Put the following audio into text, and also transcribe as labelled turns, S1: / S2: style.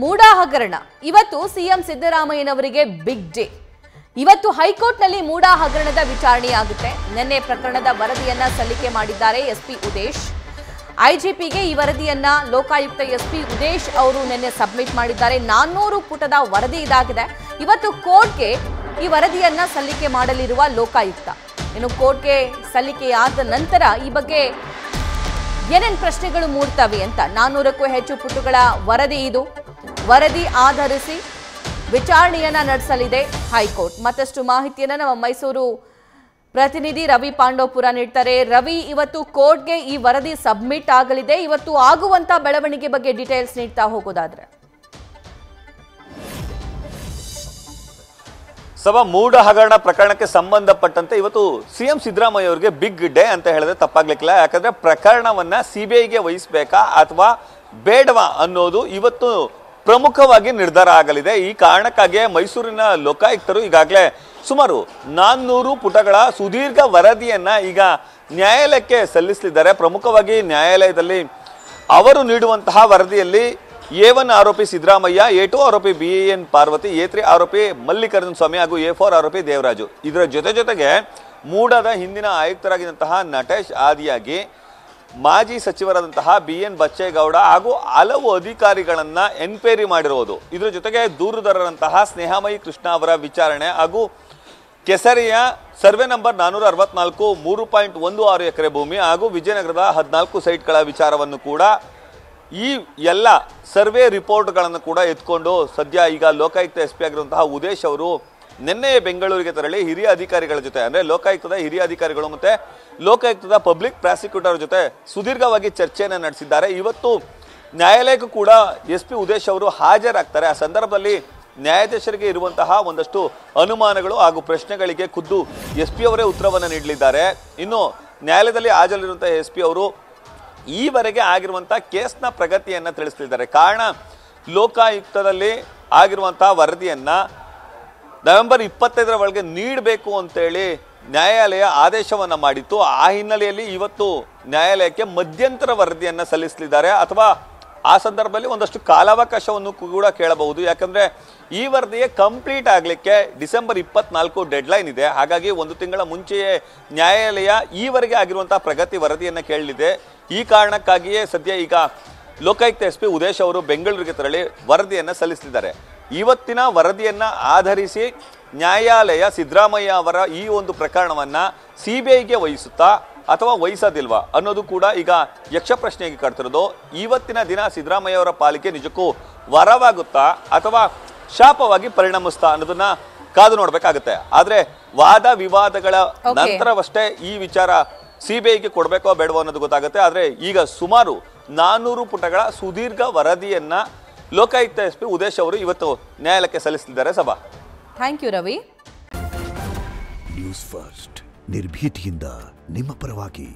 S1: ಮೂಡಾ ಹಗರಣ ಇವತ್ತು CM ಸಿದ್ದರಾಮಯ್ಯನವರಿಗೆ big day. ಇವತ್ತು ಹೈಕೋರ್ಟ್ನಲ್ಲಿ ಮೂಡಾ ಹಗರಣದ ವಿಚಾರಣೆಯಾಗುತ್ತೆ. ನಿನ್ನೆ ಪ್ರಕರಣದ ವರದಿಯನ್ನ ಸಲ್ಲಿಕೆ ಮಾಡಿದ್ದಾರೆ ಎಸ್ಪಿ ಉದೇಶ್. ಐಜಿಪಿಗೆ ಈ ವರದಿಯನ್ನ ಲೋಕಾಯುಕ್ತ ಎಸ್ಪಿ ಉದೇಶ್ ಅವರು ನಿನ್ನೆ ಸಬ್ಮಿಟ್ ಮಾಡಿದ್ದಾರೆ. 400 ಪುಟದ ವರದಿ ಇದಾಗಿದೆ. ಇವತ್ತು ಕೋರ್ಟ್ಗೆ ಈ ವರದಿಯನ್ನ ಸಲ್ಲಿಕೆ ಮಾಡಲಿರುವ ಲೋಕಾಯುಕ್ತ. ಇನ್ನು ಕೋರ್ಟ್ಗೆ ಸಲ್ಲಿಕೆಯಾದ ನಂತರ ಈ ಬಗ್ಗೆ ಏನೇನು ಪ್ರಶ್ನೆಗಳು ಮೂಡ್ತವೆ ಅಂತ 400ಕ್ಕೂ ಹೆಚ್ಚು ಪುಟಗಳ ವರದಿ ಇದು. ವರದಿ ಆಧರಿಸಿ ವಿಚಾರಣೆಯನ್ನ ನಡೆಸಲಿದೆ ಹೈಕೋರ್ಟ್. ಮತ್ತಷ್ಟು ಮಾಹಿತಿಯನ್ನ ನಮ್ಮ ಮೈಸೂರು ಪ್ರತಿನಿಧಿ ರವಿ ಪಾಂಡವಪುರ ನೀಡ್ತಾರೆ. ರವಿ, ಇವತ್ತು ಕೋರ್ಟ್ಗೆ ಈ ವರದಿ ಸಬ್ಮಿಟ್ ಆಗಲಿದೆ. ಇವತ್ತು ಆಗುವಂತ ಬೆಳವಣಿಗೆ ಬಗ್ಗೆ ಡೀಟೇಲ್ಸ್ ನೀಡ್ತಾ ಹೋಗೋದಾದ್ರೆ
S2: ಸಭಾ ಮೂಡ ಹಗರಣ ಪ್ರಕರಣಕ್ಕೆ ಸಂಬಂಧಪಟ್ಟಂತೆ ಇವತ್ತು ಸಿಎಂ ಸಿದ್ದರಾಮಯ್ಯ ಅವರಿಗೆ ಬಿಗ್ ಡೇ ಅಂತ ಹೇಳಿದ್ರೆ ತಪ್ಪಾಗ್ಲಿಕ್ಕಿಲ್ಲ. ಯಾಕಂದ್ರೆ ಪ್ರಕರಣವನ್ನ ಸಿಬಿಐಗೆ ವಹಿಸಬೇಕಾ ಅಥವಾ ಬೇಡವಾ ಅನ್ನೋದು ಇವತ್ತು ಪ್ರಮುಖವಾಗಿ ನಿರ್ಧಾರ ಆಗಲಿದೆ. ಈ ಕಾರಣಕ್ಕಾಗಿ ಮೈಸೂರಿನ ಲೋಕಾಯುಕ್ತರು ಈಗಾಗಲೇ ಸುಮಾರು 400 ಪುಟಗಳ ಸುದೀರ್ಘ ವರದಿಯನ್ನ ಈಗ ನ್ಯಾಯಾಲಯಕ್ಕೆ ಸಲ್ಲಿಸಲಿದ್ದಾರೆ. ಪ್ರಮುಖವಾಗಿ ನ್ಯಾಯಾಲಯದಲ್ಲಿ ಅವರು ನೀಡುವಂತಹ ವರದಿಯಲ್ಲಿ A1 ಆರೋಪಿ ಸಿದ್ದರಾಮಯ್ಯ, A2 ಆರೋಪಿ BN ಪಾರ್ವತಿ, A3 ಆರೋಪಿ ಮಲ್ಲಿಕಾರ್ಜುನ ಸ್ವಾಮಿ ಹಾಗೂ A4 ಆರೋಪಿ ದೇವರಾಜು. ಇದರ ಜೊತೆಗೆ ಮೂಡದ ಹಿಂದಿನ ಆಯುಕ್ತರಾಗಿದ್ದಂತಹ ನಟೇಶ್ ಆದಿಯಾಗಿ ಮಾಜಿ ಸಚಿವರಾದಂತಹ BN ಬಚ್ಚೇಗೌಡ ಹಾಗೂ ಹಲವು ಅಧಿಕಾರಿಗಳನ್ನ ಎನ್ಕ್ವೈರಿ ಮಾಡಿರುವುದು. ಇದರ ಜೊತೆಗೆ ದೂರುದಾರರಂತಹ ಸ್ನೇಹಮಯಿ ಕೃಷ್ಣ ಅವರ ವಿಚಾರಣೆ ಹಾಗೂ ಕೆಸರಿಯ ಸರ್ವೆ ನಂಬರ್ 464 3.16 ಎಕರೆ ಭೂಮಿ ಹಾಗೂ ವಿಜಯನಗರದ 14 ಸೈಟ್ಗಳ ವಿಚಾರವನ್ನು ಕೂಡ ಈ ಎಲ್ಲ ಸರ್ವೆ ರಿಪೋರ್ಟ್ಗಳನ್ನು ಕೂಡ ಎತ್ಕೊಂಡು ಸದ್ಯ ಈಗ ಲೋಕಾಯುಕ್ತ ಎಸ್ಪಿ ಆಗಿರುವಂತಹ ಉದೇಶ್ ಅವರು ನಿನ್ನೆ ಬೆಂಗಳೂರಿಗೆ ತೆರಳಿ ಹಿರಿಯ ಅಧಿಕಾರಿಗಳ ಜೊತೆ, ಅಂದ್ರೆ ಲೋಕಾಯುಕ್ತದ ಹಿರಿಯ ಅಧಿಕಾರಿಗಳು ಮತ್ತೆ ಲೋಕಾಯುಕ್ತದ ಪಬ್ಲಿಕ್ ಪ್ರಾಸಿಕ್ಯೂಟರ್ ಜೊತೆ ಸುದೀರ್ಘವಾಗಿ ಚರ್ಚೆಯನ್ನು ನಡೆಸಿದ್ದಾರೆ. ಇವತ್ತು ನ್ಯಾಯಾಲಯಕ್ಕೂ ಕೂಡ ಎಸ್ಪಿ ಉದೇಶ್ ಅವರು ಹಾಜರಾಗ್ತಾರೆ. ಆ ಸಂದರ್ಭದಲ್ಲಿ ನ್ಯಾಯಾಧೀಶರಿಗೆ ಇರುವಂತಹ ಒಂದಷ್ಟು ಅನುಮಾನಗಳು ಹಾಗೂ ಪ್ರಶ್ನೆಗಳಿಗೆ ಖುದ್ದು ಎಸ್ಪಿ ಅವರೇ ಉತ್ತರವನ್ನು ನೀಡಲಿದ್ದಾರೆ. ಇನ್ನು ನ್ಯಾಯಾಲಯದಲ್ಲಿ ಹಾಜರಿರುವಂತಹ ಎಸ್ಪಿ ಅವರು ಈವರೆಗೆ ಆಗಿರುವಂತಹ ಕೇಸ್ನ ಪ್ರಗತಿಯನ್ನ ತಿಳಿಸಲಿದ್ದಾರೆ. ಕಾರಣ ಲೋಕಾಯುಕ್ತದಲ್ಲಿ ಆಗಿರುವಂತಹ ವರದಿಯನ್ನ ನವೆಂಬರ್ 25ರ ಒಳಗೆ ನೀಡಬೇಕು ಅಂತೇಳಿ ನ್ಯಾಯಾಲಯ ಆದೇಶವನ್ನ ಮಾಡಿತ್ತು. ಆ ಹಿನ್ನೆಲೆಯಲ್ಲಿ ಇವತ್ತು ನ್ಯಾಯಾಲಯಕ್ಕೆ ಮಧ್ಯಂತರ ವರದಿಯನ್ನ ಸಲ್ಲಿಸಲಿದ್ದಾರೆ. ಅಥವಾ ಆ ಸಂದರ್ಭದಲ್ಲಿ ಒಂದಷ್ಟು ಕಾಲಾವಕಾಶವನ್ನು ಕೂಡ ಕೇಳಬಹುದು. ಯಾಕಂದ್ರೆ ಈ ವರದಿಯೇ ಕಂಪ್ಲೀಟ್ ಆಗಲಿಕ್ಕೆ ಡಿಸೆಂಬರ್ 24 ಡೆಡ್ಲೈನ್ ಇದೆ. ಹಾಗಾಗಿ ಒಂದು ತಿಂಗಳ ಮುಂಚೆಯೇ ನ್ಯಾಯಾಲಯ ಈವರೆಗೆ ಆಗಿರುವಂತಹ ಪ್ರಗತಿ ವರದಿಯನ್ನ ಕೇಳಲಿದೆ. ಈ ಕಾರಣಕ್ಕಾಗಿಯೇ ಸದ್ಯ ಈಗ ಲೋಕಾಯುಕ್ತ ಎಸ್ಪಿ ಉದೇಶ್ ಅವರು ಬೆಂಗಳೂರಿಗೆ ತೆರಳಿ ವರದಿಯನ್ನ ಸಲ್ಲಿಸಲಿದ್ದಾರೆ. ಇವತ್ತಿನ ವರದಿಯನ್ನ ಆಧರಿಸಿ ನ್ಯಾಯಾಲಯ ಸಿದ್ದರಾಮಯ್ಯ ಅವರ ಈ ಒಂದು ಪ್ರಕರಣವನ್ನ ಸಿಬಿಐಗೆ ವಹಿಸುತ್ತಾ ಅಥವಾ ವಹಿಸೋದಿಲ್ವಾ ಅನ್ನೋದು ಕೂಡ ಈಗ ಯಕ್ಷ ಪ್ರಶ್ನೆಗೆ ಕಾಡ್ತಿರೋದು. ಇವತ್ತಿನ ದಿನ ಸಿದ್ದರಾಮಯ್ಯ ಅವರ ಪಾಲಿಕೆ ನಿಜಕ್ಕೂ ವರವಾಗುತ್ತಾ ಅಥವಾ ಶಾಪವಾಗಿ ಪರಿಣಮಿಸ್ತಾ ಅನ್ನೋದನ್ನ ಕಾದು ನೋಡ್ಬೇಕಾಗತ್ತೆ. ಆದ್ರೆ ವಾದ ವಿವಾದಗಳ ನಂತರವಷ್ಟೇ ಈ ವಿಚಾರ ಸಿಬಿಐಗೆ ಕೊಡಬೇಕೋ ಬೇಡವೋ ಅನ್ನೋದು ಗೊತ್ತಾಗುತ್ತೆ. ಆದ್ರೆ ಈಗ ಸುಮಾರು 400 ಪುಟಗಳ ಸುದೀರ್ಘ ವರದಿಯನ್ನ ಲೋಕಾಯುಕ್ತ ಎಸ್ಪಿ ಉದೇಶ್ ಅವರು ಇವತ್ತು ನ್ಯಾಯಾಲಯಕ್ಕೆ ಸಲ್ಲಿಸಲಿದ್ದಾರೆ. ಸಭಾ,
S1: thank you Ravi.
S3: News First ನಿರ್ಭೀತಿಯಿಂದ ನಿಮ್ಮ ಪರವಾಗಿ.